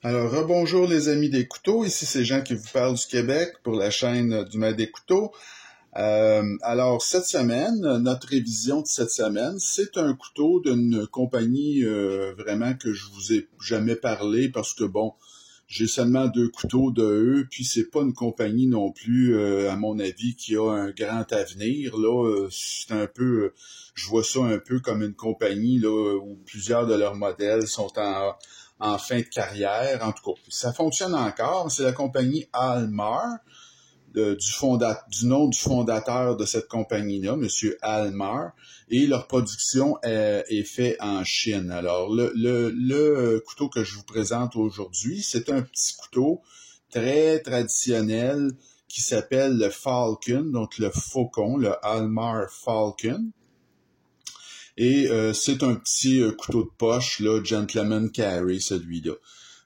Alors, rebonjour les amis des couteaux, ici c'est Jean qui vous parle du Québec pour la chaîne du Maître des couteaux. Alors, cette semaine, notre révision de cette semaine, c'est un couteau d'une compagnie vraiment que je vous ai jamais parlé parce que bon, j'ai seulement 2 couteaux de eux, puis c'est pas une compagnie non plus, à mon avis, qui a un grand avenir. Là, c'est un peu, je vois ça un peu comme une compagnie là où plusieurs de leurs modèles sont en fin de carrière. En tout cas, ça fonctionne encore. C'est la compagnie Almar, du nom du fondateur de cette compagnie-là, Monsieur Almar, et leur production est faite en Chine. Alors, le couteau que je vous présente aujourd'hui, c'est un petit couteau très traditionnel qui s'appelle le Falcon, donc le faucon, le Almar Falcon. Et c'est un petit couteau de poche, là, Gentleman Carry, celui-là.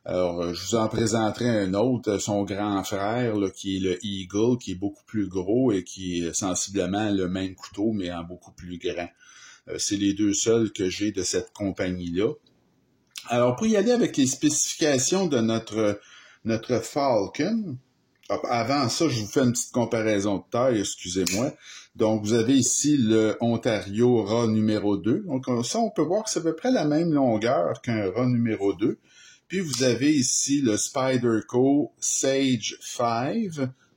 Alors, je vous en présenterai un autre, son grand frère, là, qui est le Eagle, qui est beaucoup plus gros et qui est sensiblement le même couteau, mais en beaucoup plus grand. C'est les deux seuls que j'ai de cette compagnie-là. Alors, pour y aller avec les spécifications de notre Falcon, avant ça, je vous fais une petite comparaison de taille, excusez-moi. Donc, vous avez ici le Ontario RA numéro 2. Donc, ça, on peut voir que c'est à peu près la même longueur qu'un RA numéro 2. Puis, vous avez ici le Spyderco Sage 5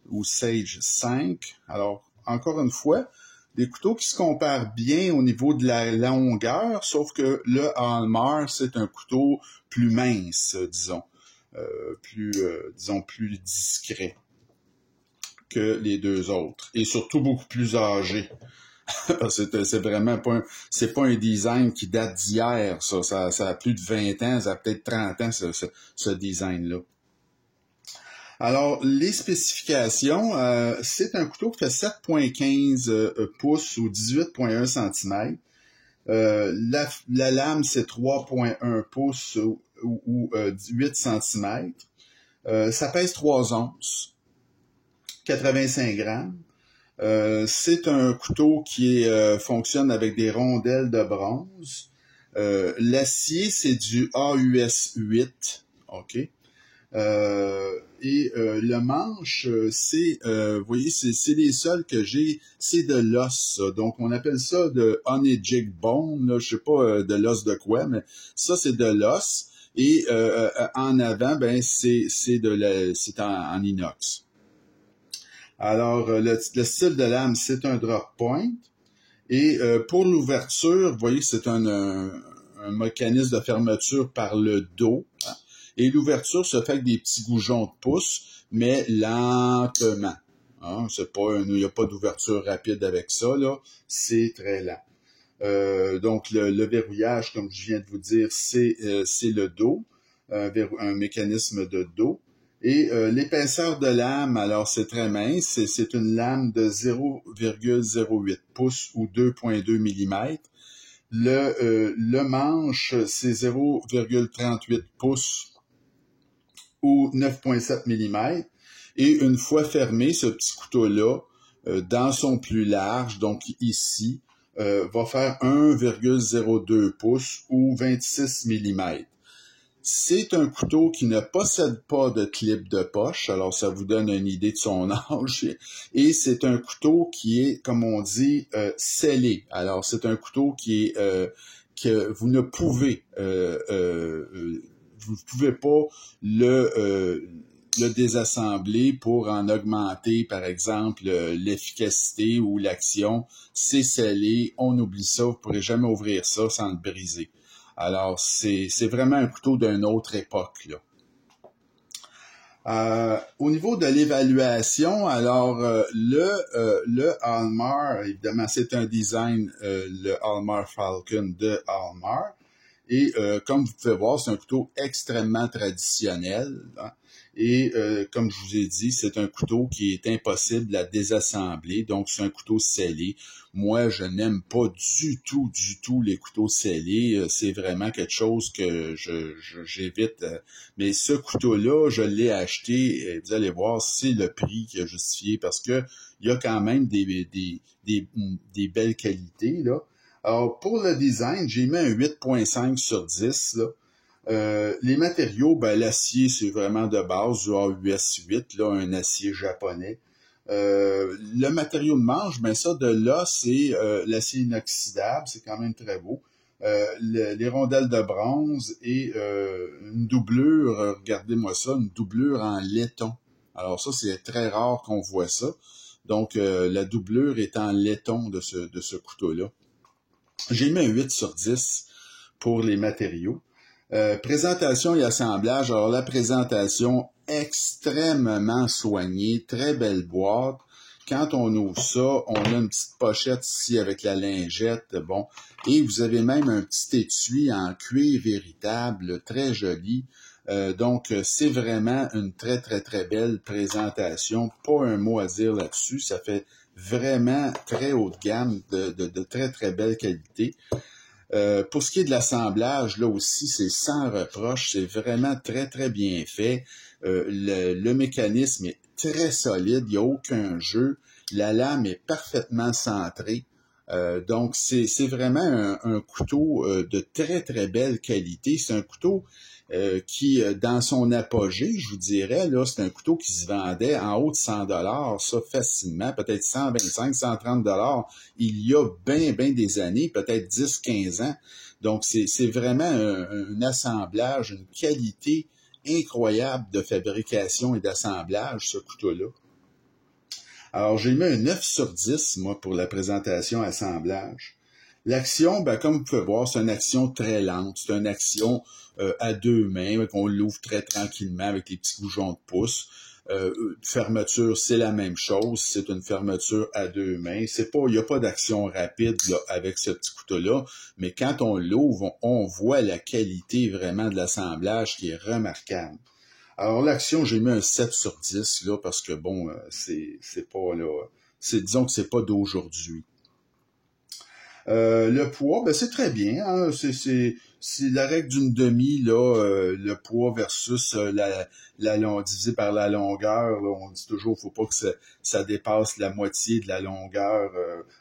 ou Sage 5. Alors, encore une fois, des couteaux qui se comparent bien au niveau de la longueur, sauf que le Almar, c'est un couteau plus mince, disons. Plus discret que les deux autres, et surtout beaucoup plus âgé. c'est vraiment c'est pas un design qui date d'hier, ça a plus de 20 ans, ça a peut-être 30 ans, ce design-là. Alors, les spécifications, c'est un couteau qui fait 7,15 pouces ou 18,1 cm. La lame, c'est 3,1 pouces ou 8 cm. Ça pèse 3 onces, 85 grammes. C'est un couteau qui fonctionne avec des rondelles de bronze. L'acier, c'est du AUS 8. OK. Le manche, vous voyez, c'est les seuls que j'ai, c'est de l'os, ça. Donc, on appelle ça de honey jig bone, là, je sais pas de l'os de quoi, mais ça, c'est de l'os. Et en avant, ben, c'est en inox. Alors, le style de lame, c'est un drop point. Et pour l'ouverture, vous voyez, c'est un mécanisme de fermeture par le dos. Hein. Et l'ouverture se fait avec des petits goujons de pouce, mais lentement. Hein. Il n'y a pas d'ouverture rapide avec ça, là. C'est très lent. Donc, le verrouillage, comme je viens de vous dire, c'est le dos, un mécanisme de dos. Et l'épaisseur de lame, alors c'est très mince, c'est une lame de 0,08 pouces ou 2,2 mm. Le manche, c'est 0,38 pouces ou 9,7 mm. Et une fois fermé, ce petit couteau-là, dans son plus large, donc ici, va faire 1,02 pouces ou 26 mm. C'est un couteau qui ne possède pas de clip de poche, alors ça vous donne une idée de son âge. Et c'est un couteau qui est, comme on dit, scellé. Alors c'est un couteau qui est que vous ne pouvez vous pouvez pas le désassembler pour en augmenter, par exemple, l'efficacité ou l'action. C'est scellé, on oublie ça, vous ne pourrez jamais ouvrir ça sans le briser. Alors, c'est vraiment un couteau d'une autre époque, là. Au niveau de l'évaluation, alors le Almar, évidemment, c'est un design, le Almar Falcon de Almar. Et comme vous pouvez voir, c'est un couteau extrêmement traditionnel. Hein. Et comme je vous ai dit, c'est un couteau qui est impossible à désassembler. Donc, c'est un couteau scellé. Moi, je n'aime pas du tout les couteaux scellés. C'est vraiment quelque chose que j'évite. Mais ce couteau-là, je l'ai acheté. Et vous allez voir, c'est le prix qui a justifié parce que il y a quand même des belles qualités, là. Alors, pour le design, j'ai mis un 8,5 sur 10, là. Les matériaux, ben, l'acier, c'est vraiment de base, du AUS 8, là, un acier japonais. Le matériau de manche, ben ça, de là, c'est l'acier inoxydable, c'est quand même très beau. Les rondelles de bronze et une doublure, regardez-moi ça, une doublure en laiton. Alors ça, c'est très rare qu'on voit ça. Donc, la doublure est en laiton de ce couteau-là. J'ai mis un 8 sur 10 pour les matériaux. Présentation et assemblage. Alors, la présentation extrêmement soignée, très belle boîte. Quand on ouvre ça, on a une petite pochette ici avec la lingette, bon, et vous avez même un petit étui en cuir véritable, très joli. Donc, c'est vraiment une très, très, très belle présentation. Pas un mot à dire là-dessus. Ça fait vraiment très haut de gamme, de très, très belle qualité. Pour ce qui est de l'assemblage, là aussi, c'est sans reproche. C'est vraiment très, très bien fait. Le mécanisme est très solide. Il n'y a aucun jeu. La lame est parfaitement centrée. Donc, c'est vraiment un couteau de très, très belle qualité. C'est un couteau qui, dans son apogée, je vous dirais, là, c'est un couteau qui se vendait en haut de 100 $, ça facilement, peut-être 125, 130 $, il y a bien des années, peut-être 10, 15 ans. Donc, c'est vraiment un assemblage, une qualité incroyable de fabrication et d'assemblage, ce couteau-là. Alors, j'ai mis un 9 sur 10, moi, pour la présentation assemblage. L'action, ben, comme vous pouvez voir, c'est une action très lente. C'est une action à deux mains, qu'on l'ouvre très tranquillement avec les petits boutons de pouce. Fermeture, c'est la même chose. C'est une fermeture à deux mains. Il n'y a pas d'action rapide là, avec ce petit couteau-là, mais quand on l'ouvre, on voit la qualité vraiment de l'assemblage qui est remarquable. Alors, l'action, j'ai mis un 7 sur 10, là, parce que bon, c'est pas là. Disons que c'est pas d'aujourd'hui. Le poids, ben c'est très bien. Hein? C'est la règle d'une demi, là, le poids versus divisé par la longueur. Là, on dit toujours faut pas que ça dépasse la moitié de la longueur.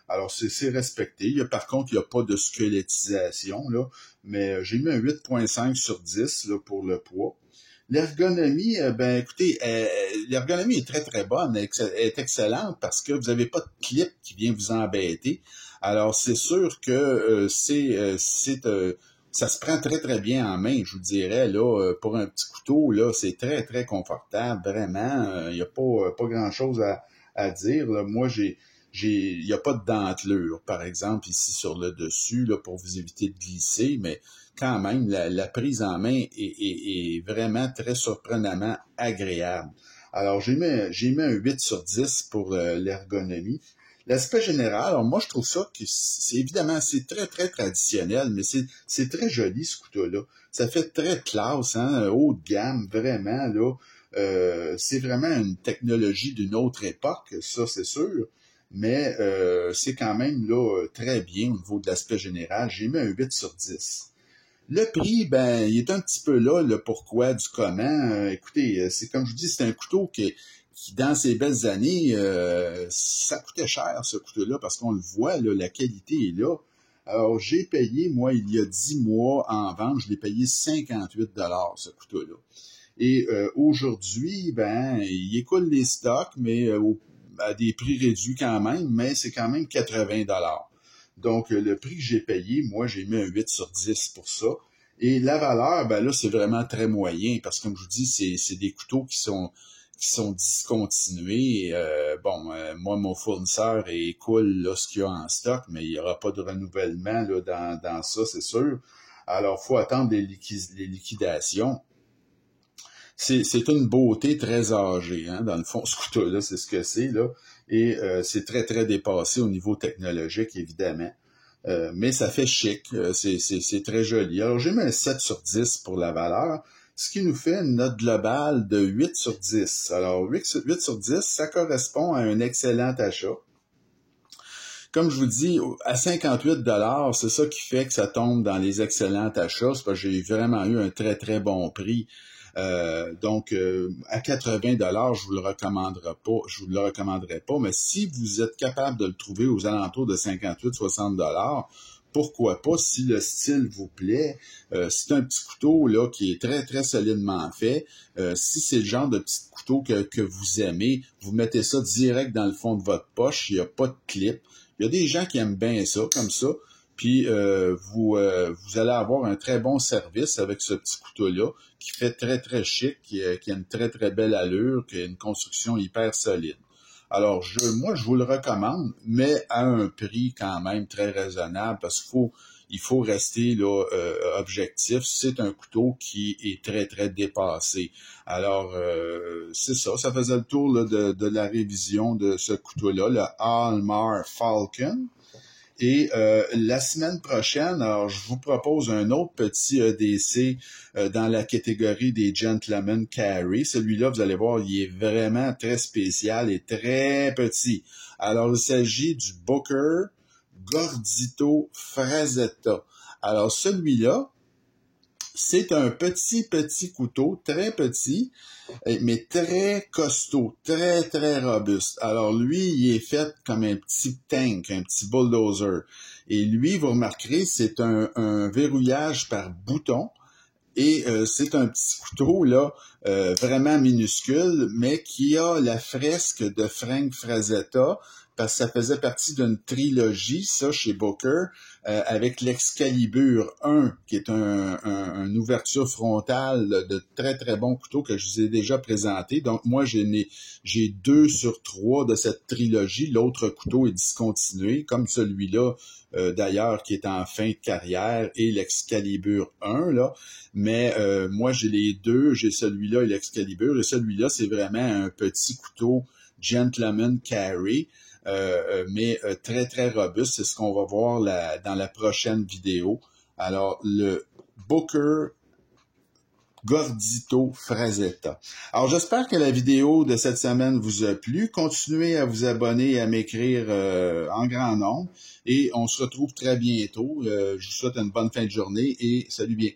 Alors, c'est respecté. Par contre, il n'y a pas de squelettisation, là, mais j'ai mis un 8.5 sur 10 là, pour le poids. L'ergonomie, ben écoutez, l'ergonomie est très très bonne, elle est excellente parce que vous n'avez pas de clip qui vient vous embêter. Alors c'est sûr que ça se prend très très bien en main, je vous dirais là, pour un petit couteau là, c'est très très confortable, vraiment. Il n'y a pas grand chose à dire. Là. Moi il n'y a pas de dentelure, par exemple, ici sur le dessus, là, pour vous éviter de glisser, mais quand même, la prise en main est vraiment très surprenamment agréable. Alors, j'ai mis un 8 sur 10 pour l'ergonomie. L'aspect général, alors moi, je trouve ça que c'est très, très traditionnel, mais c'est très joli, ce couteau-là. Ça fait très classe, hein, haut de gamme, vraiment, là. C'est vraiment une technologie d'une autre époque, ça, c'est sûr. Mais c'est quand même là très bien au niveau de l'aspect général. J'ai mis un 8 sur 10. Le prix, ben, il est un petit peu là, le pourquoi du comment. Écoutez, c'est comme je vous dis, c'est un couteau qui dans ses belles années, ça coûtait cher, ce couteau-là, parce qu'on le voit, là, la qualité est là. Alors, j'ai payé, moi, il y a 10 mois en vente, je l'ai payé 58 $, ce couteau-là. Et aujourd'hui, ben, il écoule les stocks, mais à des prix réduits quand même, mais c'est quand même 80 $. Donc, le prix que j'ai payé, moi, j'ai mis un 8 sur 10 pour ça. Et la valeur, ben là, c'est vraiment très moyen, parce que comme je vous dis, c'est des couteaux qui sont discontinués. Moi, mon fournisseur écoule là, ce qu'il y a en stock, mais il n'y aura pas de renouvellement là, dans ça, c'est sûr. Alors, il faut attendre les liquidations. C'est une beauté très âgée, hein, dans le fond, ce couteau-là, c'est ce que c'est, là. Et c'est très, très dépassé au niveau technologique, évidemment. Mais ça fait chic, c'est très joli. Alors, j'ai mis un 7 sur 10 pour la valeur, ce qui nous fait une note globale de 8 sur 10. Alors, 8 sur 10, ça correspond à un excellent achat. Comme je vous dis, à 58 $, c'est ça qui fait que ça tombe dans les excellents achats. C'est parce que j'ai vraiment eu un très, très bon prix. Donc, à 80 $, je vous le recommanderais pas, mais si vous êtes capable de le trouver aux alentours de 58-60 $, pourquoi pas, si le style vous plaît, c'est un petit couteau là qui est très, très solidement fait. Si c'est le genre de petit couteau que vous aimez, vous mettez ça direct dans le fond de votre poche, il n'y a pas de clip. Il y a des gens qui aiment bien ça, comme ça. Puis vous allez avoir un très bon service avec ce petit couteau-là, qui fait très, très chic, qui a une très, très belle allure, qui a une construction hyper solide. Alors, moi, je vous le recommande, mais à un prix quand même très raisonnable, parce qu'il faut rester là objectif. C'est un couteau qui est très, très dépassé. Alors, c'est ça. Ça faisait le tour là, de la révision de ce couteau-là, le Almar Falcon. Et la semaine prochaine, alors je vous propose un autre petit EDC dans la catégorie des Gentleman Carry. Celui-là, vous allez voir, il est vraiment très spécial et très petit. Alors, il s'agit du Booker Gordito Frazetta. Alors, celui-là, c'est un petit couteau, très petit, mais très costaud, très, très robuste. Alors lui, il est fait comme un petit tank, un petit bulldozer. Et lui, vous remarquerez, c'est un verrouillage par bouton. Et c'est un petit couteau là vraiment minuscule, mais qui a la fresque de Frank Frazetta, parce que ça faisait partie d'une trilogie, ça, chez Booker, avec l'Excalibur 1, qui est une ouverture frontale de très, très bons couteaux que je vous ai déjà présenté. Donc, moi, j'ai 2 sur 3 de cette trilogie. L'autre couteau est discontinué, comme celui-là, d'ailleurs, qui est en fin de carrière, et l'Excalibur 1, là. Mais moi, j'ai les deux, j'ai celui-là et l'Excalibur, et celui-là, c'est vraiment un petit couteau Gentleman Carry, mais très, très robuste. C'est ce qu'on va voir dans la prochaine vidéo. Alors, le Booker Gordito Frazetta. Alors, j'espère que la vidéo de cette semaine vous a plu. Continuez à vous abonner et à m'écrire en grand nombre. Et on se retrouve très bientôt. Je vous souhaite une bonne fin de journée et salut bien.